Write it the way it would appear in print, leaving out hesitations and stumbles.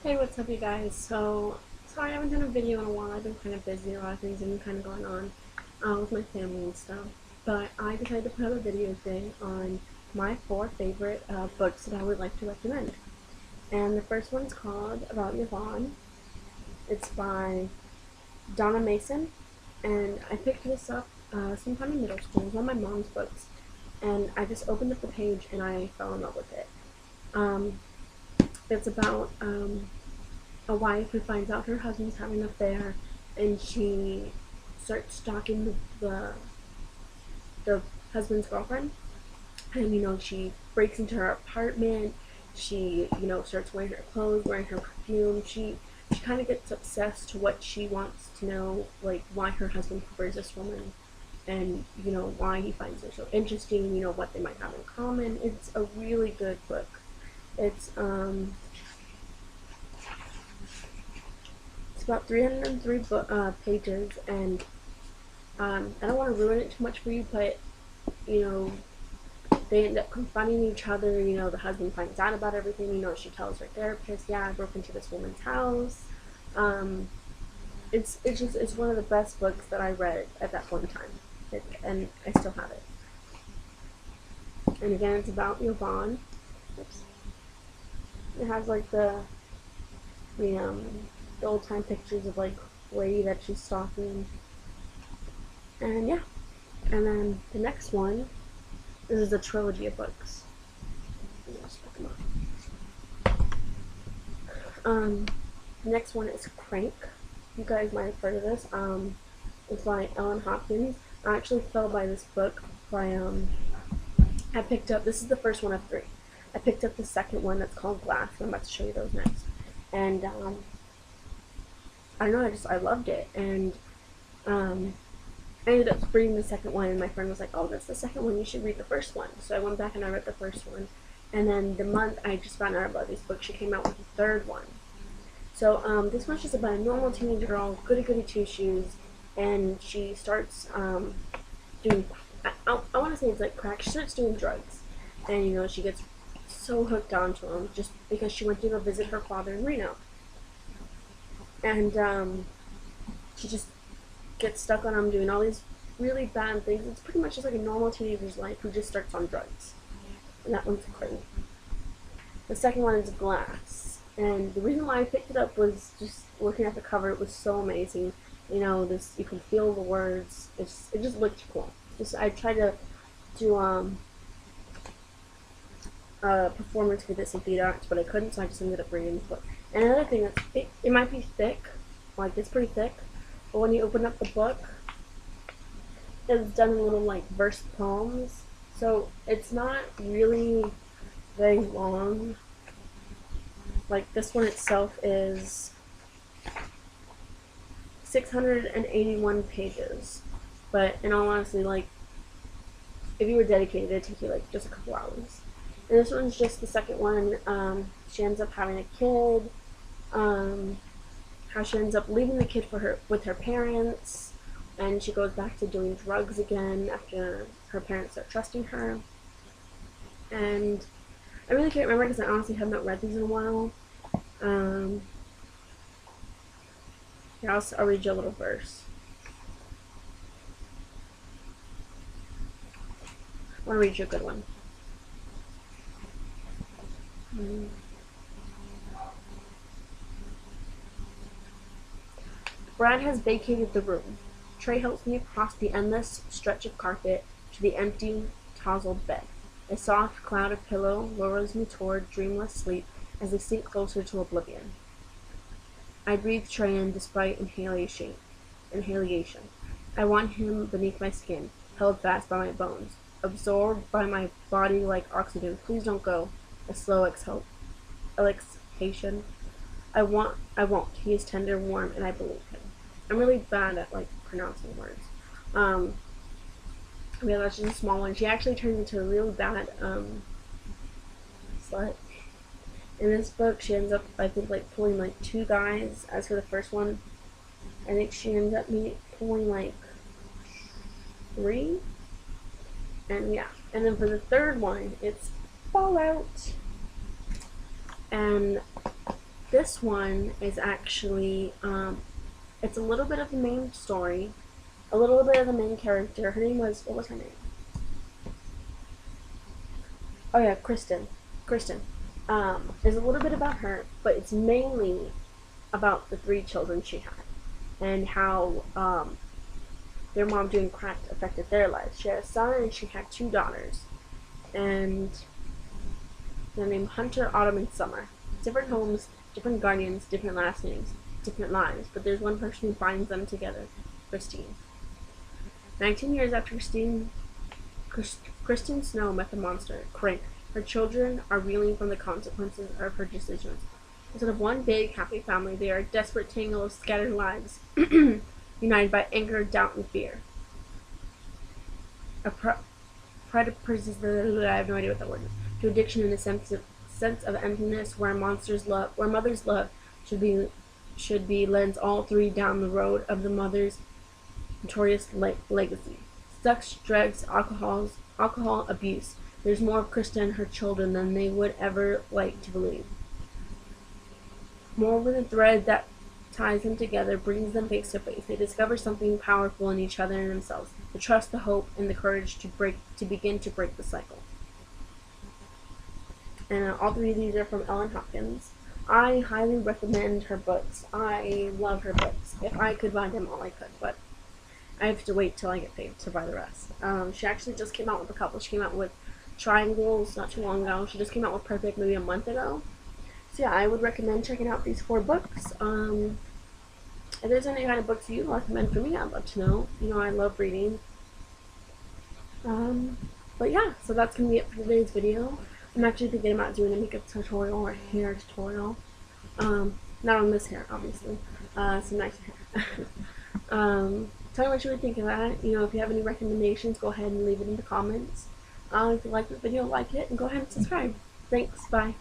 Hey, what's up, you guys? So, sorry I haven't done a video in a while. I've been kind of busy. A lot of things have been kind of going on with my family and stuff. But I decided to put out a video today on my four favorite books that I would like to recommend. And the first one's called About Yvonne. It's by Donna Mason. And I picked this up sometime in middle school. It was one of my mom's books. And I just opened up the page and I fell in love with it. Um, it's about a wife who finds out her husband's having an affair, and she starts stalking the husband's girlfriend. And she breaks into her apartment. She starts wearing her clothes, wearing her perfume. She kind of gets obsessed to what she wants to know, like why her husband prefers this woman, and why he finds her so interesting. What they might have in common. It's a really good book. It's about 303 pages, and I don't want to ruin it too much for you, but you know, they end up confronting each other. The husband finds out about everything. She tells her therapist, "Yeah, I broke into this woman's house." Um, it's one of the best books that I read at that point in time, and I still have it. And again, it's about Yvonne. Oops. It has like the the old time pictures of like lady that she's stalking, and yeah. And then the next one, this is a trilogy of books. Um, the next one is Crank. You guys might have heard of this. It's by Ellen Hopkins. I actually fell by this book by I picked up, this is the first one of three. I picked up the second one that's called Glass, and I'm about to show you those next. And I don't know, I loved it, and I ended up reading the second one, and my friend was like, "Oh, that's the second one. You should read the first one." So I went back and I read the first one, and then the month I just found out about this book, she came out with the third one. So this one's just about a normal teenage girl, goody goody two shoes, and she starts doing. I want to say it's like crack. She starts doing drugs, and she gets so hooked onto them just because she went to go visit her father in Reno, and she just gets stuck on him doing all these really bad things. It's pretty much just like a normal teenager's life who just starts on drugs. And that one's crazy. The second one is Glass. And the reason why I picked it up was just looking at the cover. It was so amazing. This, you can feel the words. It just looked cool. I tried to do a performance for this in theater arts, but I couldn't, so I just ended up reading the book. And another thing is, it might be thick, like it's pretty thick, but when you open up the book, it's done in little like verse poems, so it's not really very long. Like this one itself is 681 pages, but in all honesty, like if you were dedicated, it'd take you like just a couple hours. And this one's just the second one. She ends up having a kid. How she ends up leaving the kid with her parents, and she goes back to doing drugs again after her parents start trusting her. And I really can't remember because I honestly have not read these in a while. Here, I'll read you a little verse. I want to read you a good one. Brad has vacated the room. Trey helps me across the endless stretch of carpet to the empty, tousled bed. A soft cloud of pillow lures me toward dreamless sleep as I sink closer to oblivion. I breathe Trey in despite inhalation. I want him beneath my skin, held fast by my bones, absorbed by my body like oxygen. Please don't go. A slow exhalation. I won't. He is tender, warm, and I believe him. I'm really bad at like pronouncing words. Yeah, that's just a small one. She actually turned into a really bad slut. In this book, she ends up, I think, like pulling like two guys. As for the first one, I think she ends up pulling like three. And yeah, and then for the third one, it's Fallout. And This one is actually, it's a little bit of the main story, a little bit of the main character. Her name was, what was her name? Oh yeah, Kristen. Kristen. Is a little bit about her, but it's mainly about the 3 children she had and how their mom doing crack affected their lives. She had a son and she had 2 daughters, and they're named Hunter, Autumn, and Summer. Different homes, different guardians, different last names, different lives, but there's one person who binds them together, Christine. 19 years after Kristen Snow met the monster, Crank, her children are reeling from the consequences of her decisions. Instead of one big, happy family, they are a desperate tangle of scattered lives, united by anger, doubt, and fear. A prejudice, I have no idea what that word is, to addiction and a sense of emptiness where mother's love should be lends all 3 down the road of the mother's notorious legacy. Sex, drugs, alcohol abuse. There's more of Krista and her children than they would ever like to believe. Moreover, the thread that ties them together brings them face to face. They discover something powerful in each other and themselves: the trust, the hope, and the courage to begin to break the cycle. And all 3 of these are from Ellen Hopkins. I highly recommend her books. I love her books. If I could buy them all, I could, but I have to wait till I get paid to buy the rest. She actually just came out with a couple. She came out with Triangles not too long ago. She just came out with Perfect maybe a month ago. So yeah, I would recommend checking out these 4 books. If there's any kind of books you'd recommend for me, I'd love to know. You know, I love reading. But yeah, so that's going to be it for today's video. I'm actually thinking about doing a makeup tutorial or hair tutorial. Not on this hair, obviously. Some nice hair. Tell me what you would think of that. You know, if you have any recommendations, go ahead and leave it in the comments. If you like this video, like it, and go ahead and subscribe. Thanks, bye.